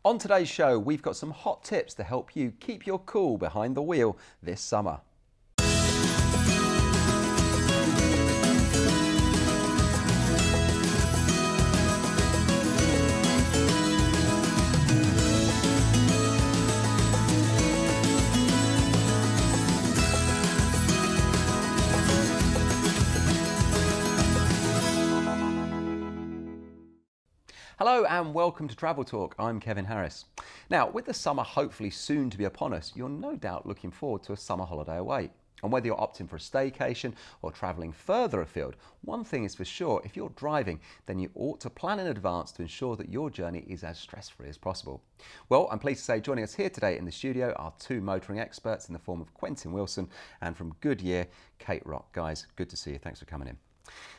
On today's show, we've got some hot tips to help you keep your cool behind the wheel this summer. Hello and welcome to Travel Talk. I'm Kevin Harris. Now, with the summer hopefully soon to be upon us, you're no doubt looking forward to a summer holiday away. And whether you're opting for a staycation or travelling further afield, one thing is for sure, if you're driving, then you ought to plan in advance to ensure that your journey is as stress-free as possible. Well, I'm pleased to say joining us here today in the studio are two motoring experts in the form of Quentin Willson and from Goodyear, Kate Rock. Guys, good to see you. Thanks for coming in.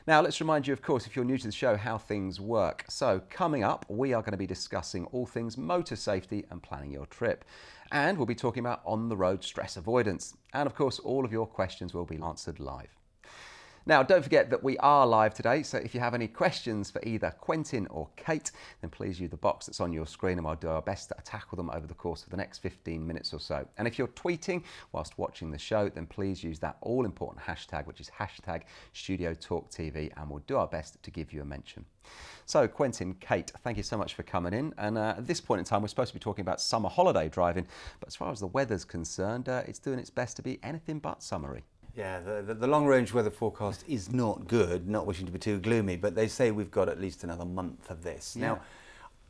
Now, let's remind you, of course, if you're new to the show, how things work. So, coming up, we are going to be discussing all things motor safety and planning your trip. And we'll be talking about on-the-road stress avoidance. And, of course, all of your questions will be answered live. Now, don't forget that we are live today, so if you have any questions for either Quentin or Kate, then please use the box that's on your screen and we'll do our best to tackle them over the course of the next 15 minutes or so. And if you're tweeting whilst watching the show, then please use that all-important hashtag, which is hashtag StudioTalkTV, and we'll do our best to give you a mention. So, Quentin, Kate, thank you so much for coming in. And at this point in time, we're supposed to be talking about summer holiday driving, but as far as the weather's concerned, it's doing its best to be anything but summery. Yeah, the long-range weather forecast is not good, not wishing to be too gloomy, but they say we've got at least another month of this. Yeah. Now,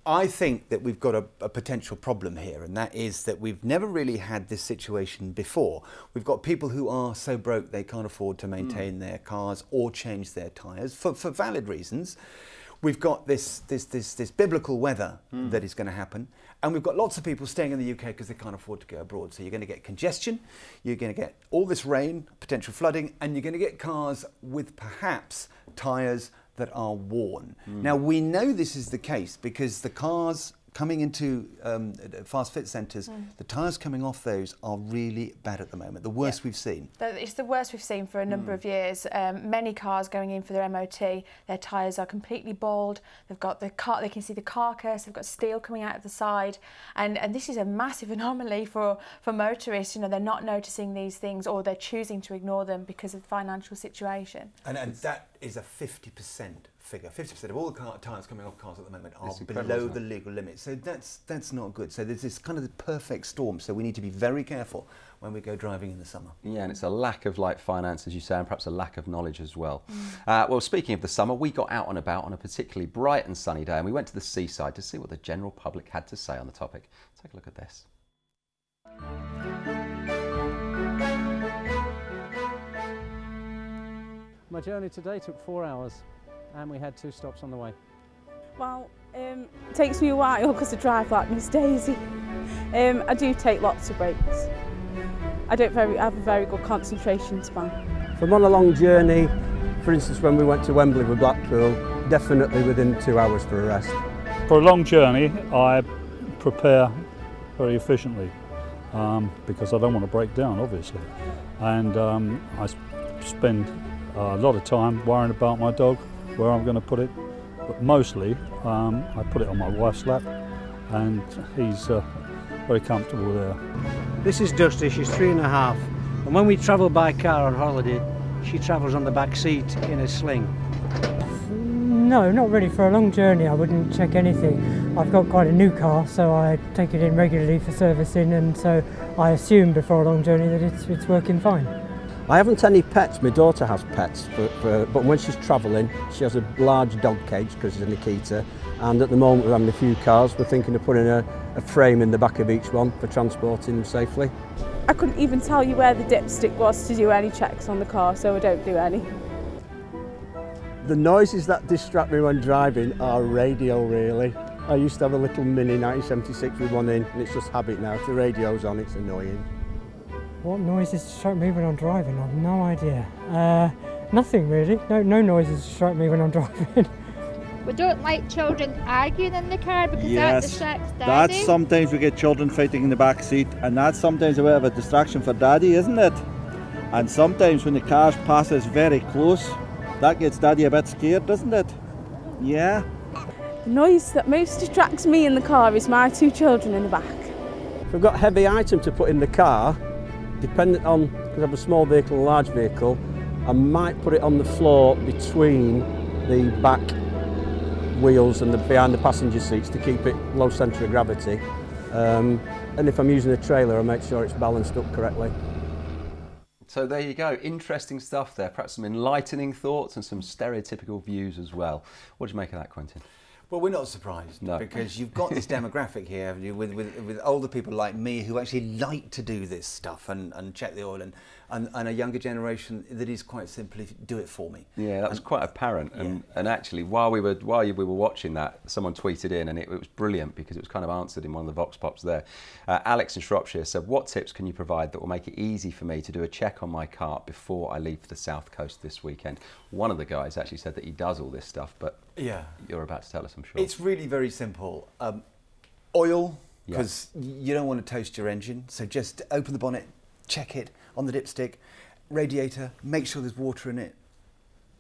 I think that we've got a potential problem here, and that is that we've never really had this situation before. We've got people who are so broke they can't afford to maintain their cars or change their tyres for valid reasons. We've got this biblical weather that is going to happen, and we've got lots of people staying in the UK because they can't afford to go abroad. So you're going to get congestion, you're going to get all this rain, potential flooding, and you're going to get cars with perhaps tyres that are worn. Now, we know this is the case because the cars coming into fast fit centres, the tyres coming off those are really bad at the moment, the worst we've seen. It's the worst we've seen for a number of years. Many cars going in for their MOT, their tyres are completely bald, they've got the car, they can see the carcass, they've got steel coming out of the side, and this is a massive anomaly for motorists. You know, they're not noticing these things or they're choosing to ignore them because of the financial situation. And that is a 50% figure. 50% of all the tyres coming off cars at the moment are below the legal limit. So that's not good. So there's this kind of the perfect storm. So we need to be very careful when we go driving in the summer. Yeah, and it's a lack of finance, as you say, and perhaps a lack of knowledge as well. Well, speaking of the summer, we got out and about on a particularly bright and sunny day, and we went to the seaside to see what the general public had to say on the topic. Take a look at this. My journey today took 4 hours and we had 2 stops on the way. Well, it takes me a while because I drive like Miss Daisy. I do take lots of breaks. I don't have a very good concentration span. If I'm on a long journey, for instance when we went to Wembley with Blackpool, definitely within 2 hours for a rest. For a long journey I prepare very efficiently because I don't want to break down obviously, and I spend a lot of time worrying about my dog, where I'm going to put it, but mostly I put it on my wife's lap and he's very comfortable there. This is Dusty, she's 3.5, and when we travel by car on holiday she travels on the back seat in a sling. No, not really. For a long journey I wouldn't check anything. I've got quite a new car, so I take it in regularly for servicing, and so I assume before a long journey that it's working fine. I haven't any pets. My daughter has pets, but when she's travelling, she has a large dog cage because she's a Nikita. And at the moment we're having a few cars. We're thinking of putting a frame in the back of each one for transporting them safely. I couldn't even tell you where the dipstick was to do any checks on the car, so I don't do any. The noises that distract me when driving are radio, really. I used to have a little Mini 1976 with one in, and it's just habit now. If the radio's on, it's annoying. What noises distract me when I'm driving? I've no idea. Nothing really. No noises distract me when I'm driving. We don't like children arguing in the car because that distracts Daddy. That's sometimes we get children fighting in the back seat, and that's sometimes a bit of a distraction for Daddy, isn't it? And sometimes when the car passes very close, that gets Daddy a bit scared, doesn't it? Yeah. The noise that most distracts me in the car is my 2 children in the back. If we've got a heavy item to put in the car, depending on, because I have a small vehicle and a large vehicle, I might put it on the floor between the back wheels and behind the passenger seats to keep it low centre of gravity. And if I'm using a trailer, I make sure it's balanced up correctly. So there you go, interesting stuff there, perhaps some enlightening thoughts and some stereotypical views as well. What do you make of that, Quentin? Well, we're not surprised, because you've got this demographic here, haven't you, with older people like me who actually like to do this stuff and check the oil, and a younger generation that is quite simply do it for me. Yeah, that was quite apparent. And actually, while we were watching that, someone tweeted in, and it was brilliant because it was kind of answered in one of the Vox Pops there. Alex in Shropshire said, "What tips can you provide that will make it easy for me to do a check on my car before I leave for the south coast this weekend?" One of the guys actually said that he does all this stuff, but yeah, you're about to tell us, I'm sure. It's really very simple. Oil, because you don't want to toast your engine, so just open the bonnet, check it on the dipstick. Radiator, make sure there's water in it.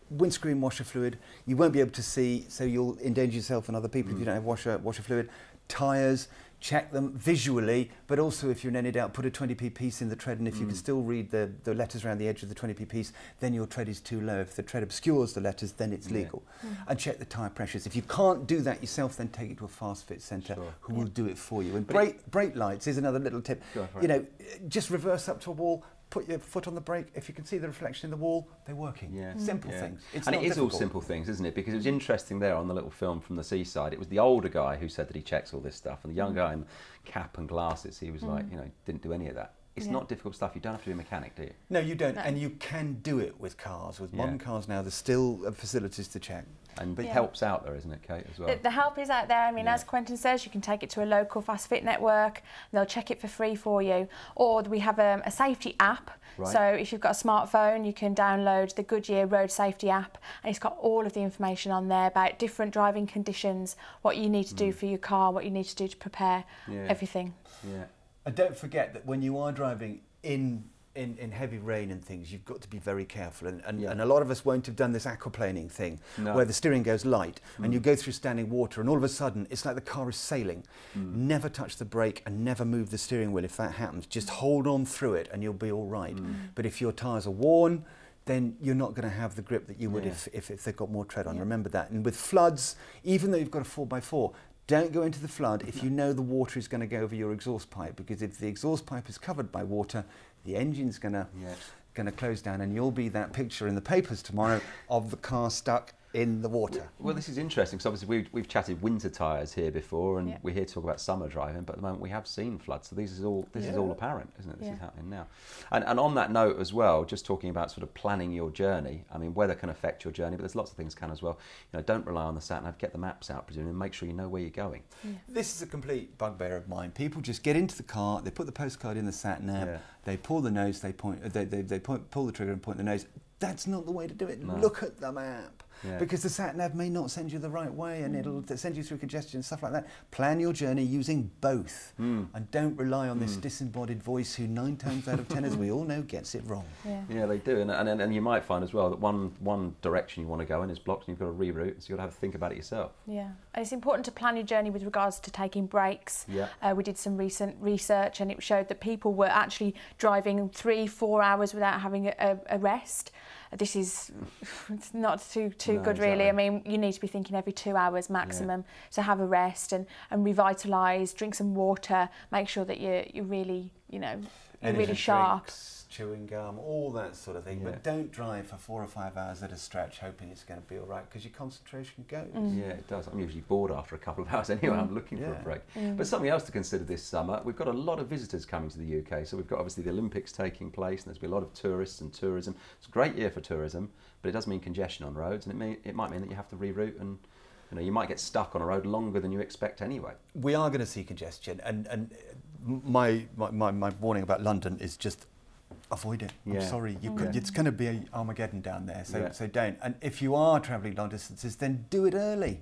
Windscreen washer fluid, you won't be able to see, so you'll endanger yourself and other people if you don't have washer fluid. Tyres, check them visually, but also if you're in any doubt, put a 20p piece in the tread, and if you can still read the letters around the edge of the 20p piece, then your tread is too low. If the tread obscures the letters, then it's legal. And check the tyre pressures. If you can't do that yourself, then take it to a fast fit centre who will do it for you. And brake lights is another little tip. You know, just reverse up to a wall, put your foot on the brake. If you can see the reflection in the wall, they're working. Simple things. And it is all simple things, isn't it? Because it was interesting there on the little film from the seaside. It was the older guy who said that he checks all this stuff, and the young guy in cap and glasses, he was like, you know, didn't do any of that. It's not difficult stuff. You don't have to be a mechanic, do you? No, you don't. And you can do it with cars. With modern cars now, there's still facilities to check. And help's out there, isn't it, Kate, as well? The help is out there. I mean, as Quentin says, you can take it to a local fast fit network. They'll check it for free for you. Or we have a safety app. So if you've got a smartphone, you can download the Goodyear Road Safety app, and it's got all of the information on there about different driving conditions, what you need to do for your car, what you need to do to prepare, everything. And don't forget that when you are driving in heavy rain and things, you've got to be very careful. And a lot of us won't have done this aquaplaning thing, where the steering goes light and you go through standing water, and all of a sudden it's like the car is sailing. Never touch the brake and never move the steering wheel if that happens. Just hold on through it and you'll be all right. But if your tyres are worn, then you're not going to have the grip that you would if they've got more tread on. Remember that. And with floods, even though you've got a 4x4, don't go into the flood if you know the water is going to go over your exhaust pipe, because if the exhaust pipe is covered by water, the engine's going to close down, and you'll be that picture in the papers tomorrow of the car stuck in the water. Well, this is interesting, because obviously we've chatted winter tyres here before, and we're here to talk about summer driving, but at the moment we have seen floods, so this is all apparent, isn't it? This is happening now. And on that note as well, just talking about sort of planning your journey, I mean, weather can affect your journey, but there's lots of things can as well. You know, don't rely on the sat-nav, get the maps out, presumably, and make sure you know where you're going. This is a complete bugbear of mine. People just get into the car, they put the postcard in the sat-nav, they pull the nose, they pull the trigger and point the nose. That's not the way to do it. Look at the map. Because the sat-nav may not send you the right way, and it'll send you through congestion and stuff like that. Plan your journey using both, and don't rely on this disembodied voice who 9 times out of 10, as we all know, gets it wrong. Yeah, they do, and you might find as well that one direction you want to go in is blocked, and you've got to reroute, so you've got to have to think about it yourself. And it's important to plan your journey with regards to taking breaks. We did some recent research, and it showed that people were actually driving 3-4 hours without having a rest. This is it's not too good, really. I mean, you need to be thinking every 2 hours maximum to have a rest and revitalise, drink some water, make sure that you're really, you know, you're really sharp. Drinks, chewing gum, all that sort of thing. But don't drive for 4 or 5 hours at a stretch hoping it's going to be all right, because your concentration goes. Yeah, it does. I'm usually bored after a couple of hours anyway. I'm looking for a break. But something else to consider this summer, we've got a lot of visitors coming to the UK. So we've got obviously the Olympics taking place, and there's been a lot of tourists and tourism. It's a great year for tourism, but it does mean congestion on roads, and it might mean that you have to reroute, and you know, you might get stuck on a road longer than you expect anyway. We are going to see congestion, and my warning about London is just avoid it. Yeah. I'm sorry, it's going to be Armageddon down there, so don't. And if you are travelling long distances, then do it early.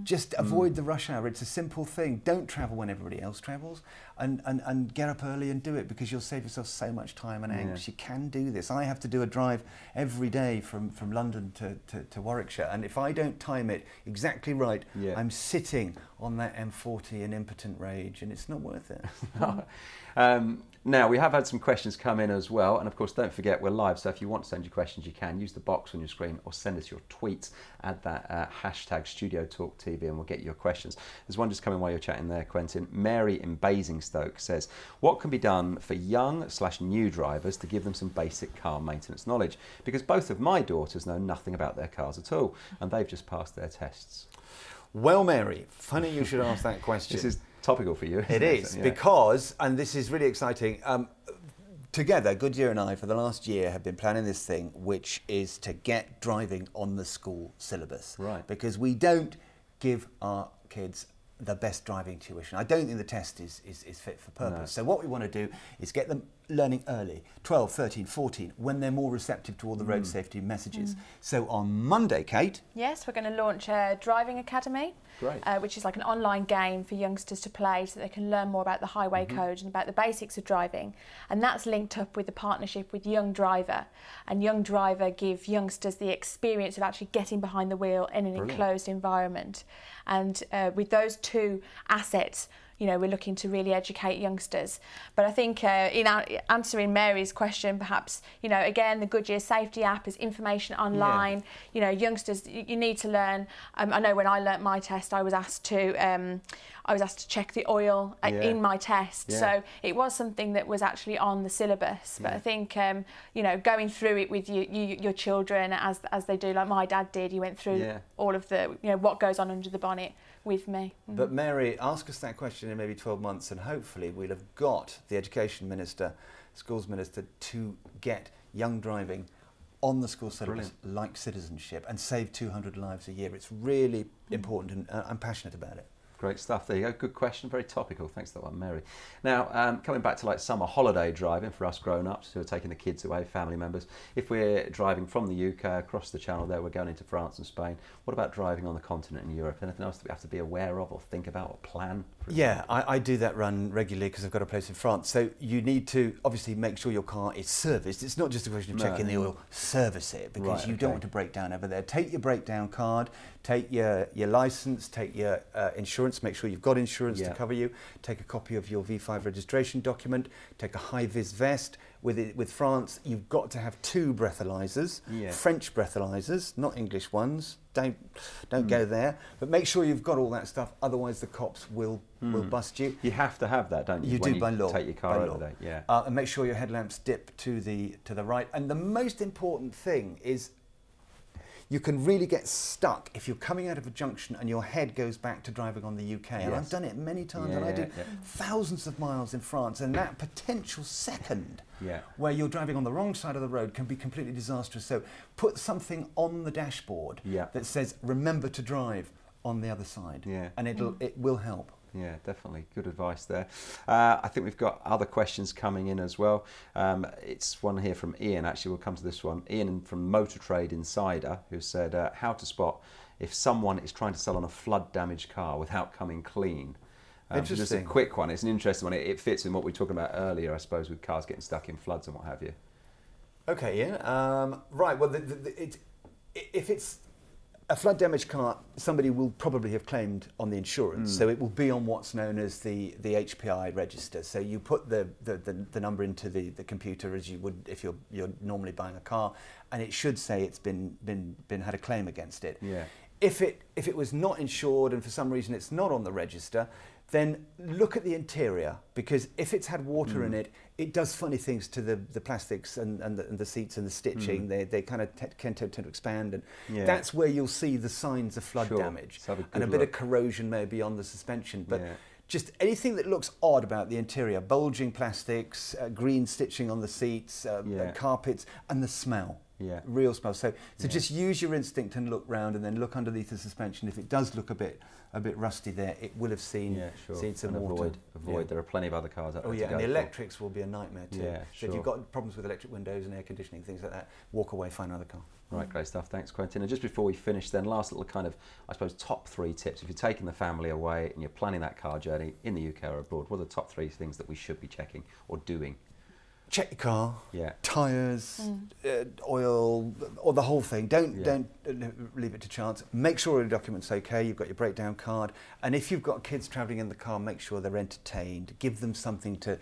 Just avoid the rush hour. It's a simple thing. Don't travel when everybody else travels, and get up early and do it, because you'll save yourself so much time and angst. You can do this. I have to do a drive every day from London to Warwickshire, and if I don't time it exactly right, I'm sitting on that M40 in impotent rage, and it's not worth it. Now, we have had some questions come in as well, and of course don't forget we're live, so if you want to send your questions you can use the box on your screen or send us your tweets, add that hashtag StudioTalkTV and we'll get your questions. There's one just coming while you're chatting there, Quentin. Mary in Basingstoke says, what can be done for young/new drivers to give them some basic car maintenance knowledge? Because both of my daughters know nothing about their cars at all, and they've just passed their tests. Well, Mary, funny you should ask that question. This is topical for you. It is, because, and this is really exciting, together, Goodyear and I, for the last year, have been planning this thing, which is to get driving on the school syllabus. Right. Because we don't give our kids the best driving tuition. I don't think the test is fit for purpose. No. So what we want to do is get them learning early, 12, 13, 14, when they're more receptive to all the road safety messages. So on Monday, Kate? Yes, we're going to launch a driving academy, which is like an online game for youngsters to play so they can learn more about the highway code and about the basics of driving. And that's linked up with the partnership with Young Driver. And Young Driver give youngsters the experience of actually getting behind the wheel in an enclosed environment. And with those two assets, you know, we're looking to really educate youngsters. But I think in answering Mary's question, perhaps, you know, again, the Goodyear safety app is information online. You know, youngsters, you need to learn. I know when I learnt my test, I was asked to check the oil in my test. So it was something that was actually on the syllabus. But I think, you know, going through it with your children as they do, like my dad did, he went through all of the, you know, what goes on under the bonnet with me. But Mary, ask us that question in maybe 12 months and hopefully we'll have got the Education Minister, Schools Minister to get young driving on the school syllabus like citizenship and save 200 lives a year. It's really important and I'm passionate about it. Great stuff. There you go. Good question. Very topical. Thanks for that one, Mary. Now, coming back to like summer holiday driving for us grown-ups who are taking the kids away, family members. If we're driving from the UK across the channel there, we're going into France and Spain. What about driving on the continent in Europe? Anything else that we have to be aware of or think about or plan? Yeah, I do that run regularly because I've got a place in France. So you need to obviously make sure your car is serviced. It's not just a question of checking the oil, service it, because you don't want to break down over there. Take your breakdown card, take your licence, take your insurance. Make sure you've got insurance to cover you. Take a copy of your V5 registration document. Take a high-vis vest. With France, you've got to have 2 breathalyzers, French breathalyzers, not English ones. Don't go there. But make sure you've got all that stuff. Otherwise, the cops will bust you. You have to have that, don't you? You do by law. Take your car over there. Yeah. And make sure your headlamps dip to the right. And the most important thing is, you can really get stuck if you're coming out of a junction and your head goes back to driving on the UK. And I've done it many times, and I do thousands of miles in France, and that potential second where you're driving on the wrong side of the road can be completely disastrous. So put something on the dashboard that says, remember to drive on the other side, and it will help. Yeah, definitely. Good advice there. I think we've got other questions coming in as well. It's one here from Ian, actually. We'll come to this one. Ian from Motor Trade Insider, who said, how to spot if someone is trying to sell on a flood-damaged car without coming clean. Interesting. Just a quick one. It's an interesting one. It fits in what we were talking about earlier, I suppose, with cars getting stuck in floods and what have you. Okay, yeah. Right, well, if it's a flood damaged car, somebody will probably have claimed on the insurance, so it will be on what's known as the HPI register. So you put the number into the computer as you would if you're normally buying a car, and it should say it's been had a claim against it. Yeah. If it was not insured and for some reason it's not on the register, then look at the interior, because if it's had water in it, it does funny things to the plastics and the seats and the stitching. They kind of tend to expand, and that's where you'll see the signs of flood damage. And a bit of corrosion maybe on the suspension. But just anything that looks odd about the interior, bulging plastics, green stitching on the seats, carpets, and the smell. Yeah. Real smells. So just use your instinct and look round, and then look underneath the suspension. If it does look a bit rusty there, it will have seen some water. Avoid. There are plenty of other cars out there. Oh yeah, and the electrics will be a nightmare too. Yeah, so if you've got problems with electric windows and air conditioning, things like that, walk away, find another car. Right, great stuff. Thanks, Quentin. And just before we finish, then, last little kind of, I suppose, top 3 tips. If you're taking the family away and you're planning that car journey in the UK or abroad, what are the top 3 things that we should be checking or doing? Check your car, yeah, tyres, oil, or the whole thing. Don't leave it to chance. Make sure your document's okay, you've got your breakdown card, and if you've got kids travelling in the car, make sure they're entertained. Give them something to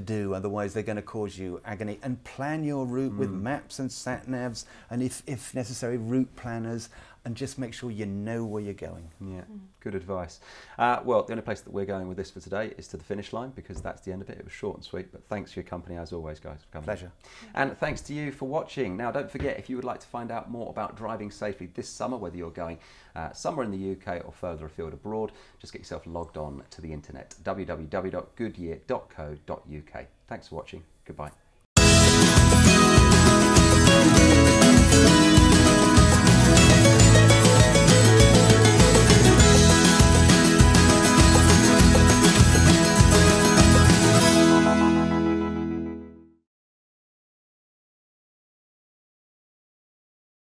do, otherwise they're going to cause you agony. And plan your route with maps and sat-navs, and if necessary, route planners, and just make sure you know where you're going. Yeah, good advice. Well, the only place that we're going with this for today is to the finish line, because that's the end of it. It was short and sweet, but thanks for your company as always, guys, for coming. Pleasure. And thanks to you for watching. Now, don't forget, if you would like to find out more about driving safely this summer, whether you're going somewhere in the UK or further afield abroad, just get yourself logged on to the internet, www.goodyear.co.uk. Thanks for watching. Goodbye.